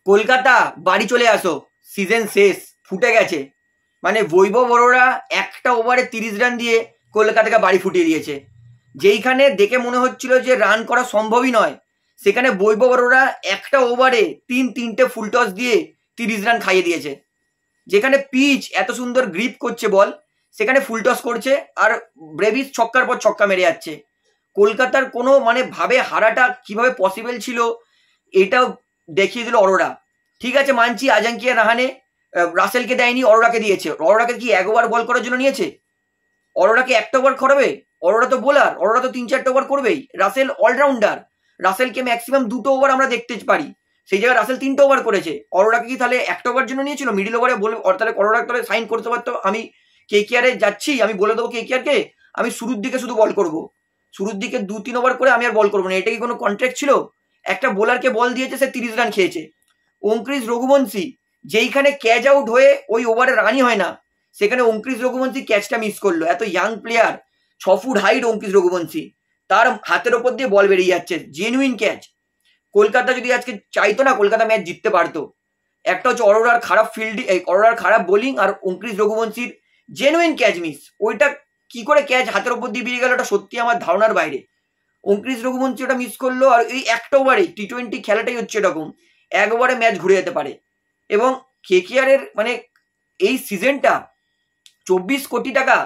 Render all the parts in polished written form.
কলকাতা বাড়ি চলে আসো, সিজন শেষ, ফুটে গেছে। মানে বৈভব অরোরা একটা ওভারে 30 রান দিয়ে কলকাতাকে বাড়ি ফুটিয়ে দিয়েছে। যেইখানে দেখে মনে হচ্ছিল যে রান করা সম্ভবই নয়, সেখানে বৈভব অরোরা একটা ওভারে তিনটে ফুল টস দিয়ে 30 রান খাইয়ে দিয়েছে। যেখানে পিচ এত সুন্দর গ্রিপ করছে বল, সেখানে ফুল টস করছে আর ব্রেভিস ছক্কার পর ছক্কা মেরে যাচ্ছে। কলকাতার কোনো মানে ভাবে হারাটা কিভাবে পসিবল ছিল এটাও দেখিয়ে দিল অরোরা। ঠিক আছে মানছি আজাঙ্কিয়া রাহানে রাসেলকে দেয়নি, অরোরাকে দিয়েছে। অরোরাকে কি 1 ওভার বল করার জন্য নিয়েছে? অরোরাকে 1টা ওভার করাবে? অরোরা তো বোলার, অরোরা তো 3-4টা ওভার করবেই। রাসেল অলরাউন্ডার, রাসেলকে ম্যাক্সিমাম 2টো ওভার আমরা দেখতে পারি, সেই জায়গায় রাসেল 3টে ওভার করেছে। অরোরাকে কি তাহলে 1টা ওভার জন্য নিয়েছিল? মিডিল ওভারে বলে তাহলে অরোরা তাহলে সাইন করতে পারতো, আমি কেকেআরে যাচ্ছি, আমি বলে দেবো কেকেআরকে আমি শুরুর দিকে শুধু বল করব, শুরুর দিকে 2-3 ওভার করে আমি আর বল করবো না। এটা কি কোনো কন্ট্রাক্ট ছিল? একটা বোলারকে বল দিয়েছে, সে 30 রান খেয়েছে। অঙ্কুরিশ রঘুবংশী যেইখানে ক্যাচ আউট হয়ে ওই ওভারে রানই হয় না, সেখানে অঙ্কুরিশ রঘুবংশী ক্যাচটা মিস করলো। এত young player, 6 foot height Angkrish Raghuvanshi, তার হাতের ওপর দিয়ে বল বেরিয়ে যাচ্ছে, জেনুইন ক্যাচ। কলকাতা যদি আজকে চাইতো না, কলকাতা ম্যাচ জিততে পারতো। একটা হচ্ছে অরোরার খারাপ ফিল্ডিং, অরোরার খারাপ বোলিং, আর অঙ্কুরিশ রঘুবংশীর জেনুইন ক্যাচ মিস। ওইটা কি করে ক্যাচ হাতের ওপর দিয়ে বেরিয়ে গেল, ওটা সত্যি আমার ধারণার বাইরে। অঙ্কুরিশ রঘুবংশী ওটা মিস করলো। আর এই একটা ওভারে টি20 খেলাটাই হচ্ছে এরকম, 1 ওভারে ম্যাচ ঘুরে যেতে পারে। এবং কেকেআরের মানে এই সিজনটা 24 কোটি টাকা,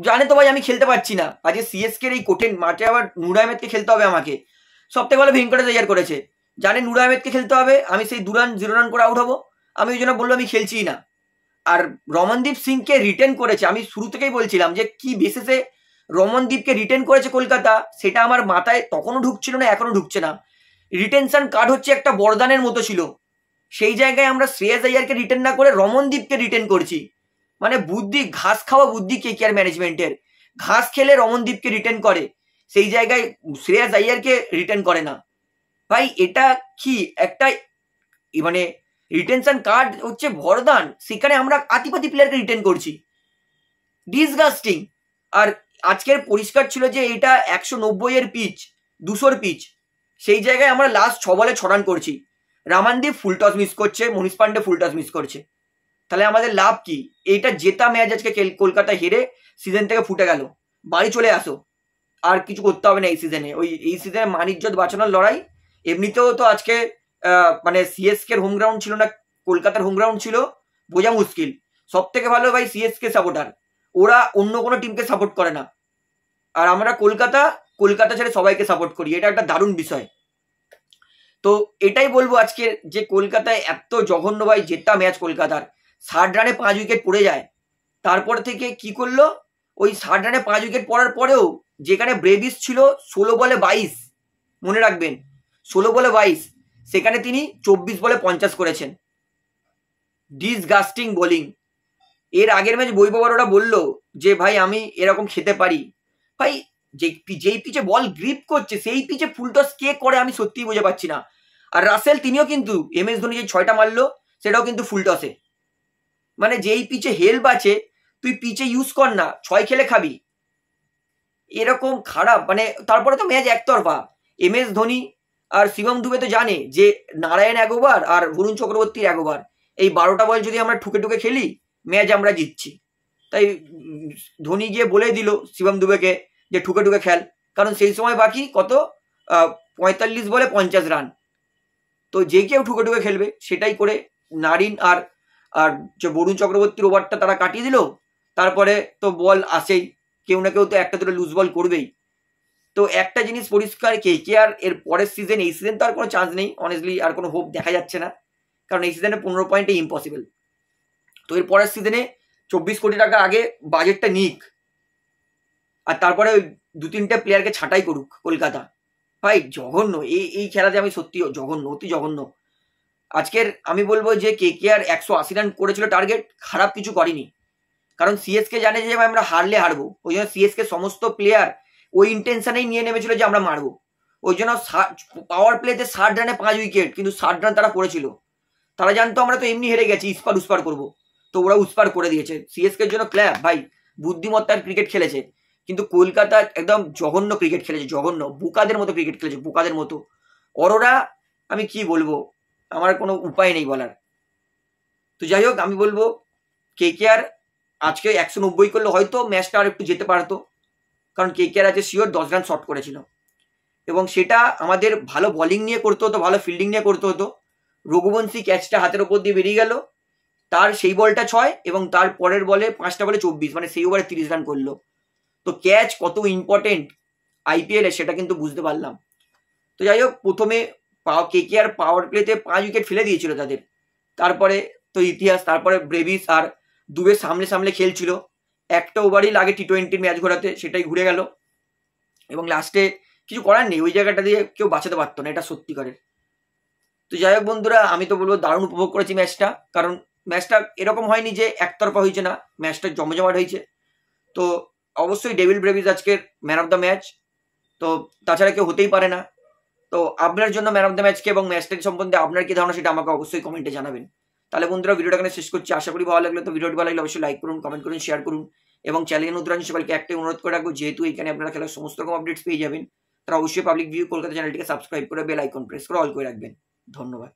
জানে তো ভাই আমি খেলতে পারছি না আজকে সিএসকের এই কঠিন মাঠে, আবার নূর আহমেদকে খেলতে হবে আমাকে। সব থেকে ভালো ভেঙ্কটেশ আইয়ার করেছে, জানে নূর আহমেদকে খেলতে হবে, আমি সেই 2 রান 0 রান করে আউট হবো, আমি ওই জন্য বললো আমি খেলছিই না। আর রমনদীপ সিংকে রিটেন করেছে, আমি শুরু থেকেই বলছিলাম যে কি বেসিসে রমনদীপকে রিটেন করেছে কলকাতা, সেটা আমার মাথায় তখনও ঢুকছিল না, এখনো ঢুকছে না। রিটেনশন কার্ড হচ্ছে একটা বরদানের মতো ছিল, সেই জায়গায় আমরা শ্রেয়াস আইয়ারকে রিটেন না করে রমনদীপকে রিটেন করছি। মানে বুদ্ধি, ঘাস খাওয়া বুদ্ধি কেকেআর ম্যানেজমেন্টের। ঘাস খেলে রমনদীপকে রিটেন করে, সেই জায়গায় শ্রেয়াস আইয়ারকে রিটেন করে না। ভাই এটা কি একটা মানে রিটেনশন কার্ড হচ্ছে বরদান, সেখানে আমরা আতিপাতি প্লেয়ারকে রিটেন করছি, ডিসগাস্টিং। আর আজকের পরিষ্কার ছিল যে এটা 190 এর পিচ, 200 পিচ, সেই জায়গায় আমরা লাস্ট 6 বলে 6 রান করছি। রামানদীপ ফুল টস মিস করছে, মনীষ পান্ডে ফুল টস মিস করছে, তাহলে আমাদের লাভ কি? এইটা জেতা ম্যাচ আজকে কলকাতা হেরে সিজন থেকে ফুটে গেল, বাড়ি চলে আসো, আর কিছু করতে হবে না এই সিজনে। এই সিজনে মান ইজ্জত বাঁচানোর লড়াই। এমনিতেও তো আজকে মানে সিএসকে হোম গ্রাউন্ড ছিল না, কলকাতার হোম গ্রাউন্ড ছিল, বোঝা মুশকিল। সব থেকে ভালো ভাই সিএসকে সাপোর্টার, ওরা অন্য কোনো টিমকে সাপোর্ট করে না, আর আমরা কলকাতা ছেড়ে সবাইকে সাপোর্ট করি, এটা একটা দারুণ বিষয়। তো এটাই বলবো আজকে যে কলকাতায় এত জঘন্য ভাই জেতা ম্যাচ কলকাতার, 60 রানে 5 উইকেট পড়ে যায়। তারপর থেকে কি করলো, ওই 60 রানে 5 উইকেট পড়ার পরেও যেখানে ব্রেভিস ছিল 16 বলে 22, মনে রাখবেন 16 বলে 22, সেখানে তিনি 24 বলে 50 করেছেন। Disgusting bowling. এর আগের ম্যাচ বৈভব অরোরা বললো যে ভাই আমি এরকম খেতে পারি। ভাই যেই পিচে বল গ্রিপ করছে সেই পিচে ফুল টস কে করে আমি সত্যিই বুঝে পাচ্ছি না। আর রাসেল তিনিও কিন্তু MS ধোনি যে 6টা মারলো সেটাও কিন্তু ফুল টসে। মানে যেই পিচে হেল্প আছে তুই পিচে ইউজ কর না, 6 খেলে খাবি, এরকম খারাপ। মানে তারপরে তো ম্যাচ একতরফা। MS ধোনি আর শিবম দুবে তো জানে যে নারায়ণ 1 ওভার আর বরুণ চক্রবর্তীর 1 ওভার, এই 12টা বল যদি আমরা ঠুকে ঠুকে খেলি ম্যাচ আমরা জিতছি। তাই ধোনি গিয়ে বলে দিল শিবম দুবেকে যে ঠুকে ঠুকে খেল, কারণ সেই সময় বাকি কত 45 বলে 50 রান, তো যে কেউ ঠুকে ঠুকে খেলবে। সেটাই করে নারিন আর যে বরুণ চক্রবর্তীর ওভারটা তারা কাটিয়ে দিল। তারপরে তো বল আসেই, কেউ না কেউ তো একটা দুটো লুজ বল করবেই। তো একটা জিনিস পরিষ্কার, কেকেআর এর পরের সিজন, এই সিজন তো আর কোনো চান্স নেই অনেস্টলি, আর কোনো হোপ দেখা যাচ্ছে না, কারণ এই সিজনে 15 পয়েন্টে ইম্পসিবল। তো এর পরের সিজনে 24 কোটি টাকা আগে বাজেটটা নিক, আর তারপরে 2-3টে প্লেয়ারকে ছাঁটাই করুক কলকাতা। ভাই জঘন্য এই খেলাতে, আমি সত্যি জঘন্য, অতি জঘন্য। আজকের আমি বলবো যে কেকেআর 180 রান করেছিল টার্গেট, খারাপ কিছু করেনি, কারণ সিএসকে জানে যে আমরা হারলে হারবো, ওই জন্য সিএসকে সমস্ত প্লেয়ার ওই ইন্টেনশনেই নিয়ে নেমেছিল যে আমরা মারবো। ওই জন্য পাওয়ার প্লেতে 60 রানে 5 উইকেট, কিন্তু 60 রান তারা করেছিল। তারা জানতো আমরা তো এমনি হেরে গেছি, ইস্পার উস্পার করবো, তো ওরা উস্পার করে দিয়েছে। সিএসকের জন্য ক্ল্যাপ ভাই, বুদ্ধিমত্তার ক্রিকেট খেলেছে। কিন্তু কলকাতা একদম জঘন্য ক্রিকেট খেলেছে, জঘন্য, বোকাদের মতো ক্রিকেট খেলেছে, বোকাদের মতো। অরোরা আমি কি বলবো, আমার কোনো উপায় নেই বলার। তো যাই হোক, আমি বলবো KKR আজকে 190 করলে হয়তো ম্যাচটা আর একটু যেতে পারতো, কারণ KKR আজকে শিওর 10 রান শর্ট করেছিল, এবং সেটা আমাদের ভালো বোলিং নিয়ে করতে হতো, ভালো ফিল্ডিং নিয়ে করতে হতো। রঘুবংশী ক্যাচটা হাতের ওপর দিয়ে বেরিয়ে গেল, তার সেই বলটা 6 এবং তার পরের বলে 5টা বলে 24, মানে সেই ওভারে 30 রান করলো। তো ক্যাচ কত ইম্পর্টেন্ট IPL-এ সেটা কিন্তু বুঝতে পারলাম। তো যাই হোক, প্রথমে KKR পাওয়ার প্লেতে 5 উইকেট ফেলে দিয়েছিল তাদের, তারপরে তো ইতিহাস, তারপরে ব্রেভিস আর দুবে সামনে সামনে খেলছিল, একটা ওভারই লাগে T20 ম্যাচ ঘোরাতে, সেটাই ঘুরে গেল, এবং লাস্টে কিছু করার নেই, ওই জায়গাটা দিয়ে কেউ বাঁচাতে পারতো না, এটা সত্যিকারের। তো যাই হোক বন্ধুরা, আমি তো বলবো দারুণ উপভোগ করেছি ম্যাচটা, কারণ ম্যাচটা এরকম হয়নি যে একতরফা হয়েছে, না, ম্যাচটা জমজমাট হয়েছে। তো অবশ্যই ডেভিল ব্রেভিস আজকের ম্যান অফ দ্য ম্যাচ, তো তাছাড়া কেউ হতেই পারে না। তো আপনার জন্য ম্যান অফ দ্য ম্যাচকে এবং ম্যাচটা সম্বন্ধে আপনার কি ধারণা সেটা আমাকে অবশ্যই কমেন্টে জানাবেন। তাহলে বন্ধুরা, ভিডিওটা এখানে শেষ করছি, আশা করি ভালো লাগলো। তো ভিডিওটি ভালো লাগলে অবশ্যই লাইক করুন, কমেন্ট করুন, শেয়ার করুন, এবং চ্যানেলে নতুন আছেন সবাইকে একটাই অনুরোধ করে রাখবো, যেহেতু এখানে আপনারা খেলার সমস্ত রকম আপডেটস পেয়ে যাবেন, তারা অবশ্যই পাবলিক ভিউ কলকাতা চ্যানেলটিকে সাবস্ক্রাইব করে বেল আইকন প্রেস করে অল করে রাখবেন। ধন্যবাদ।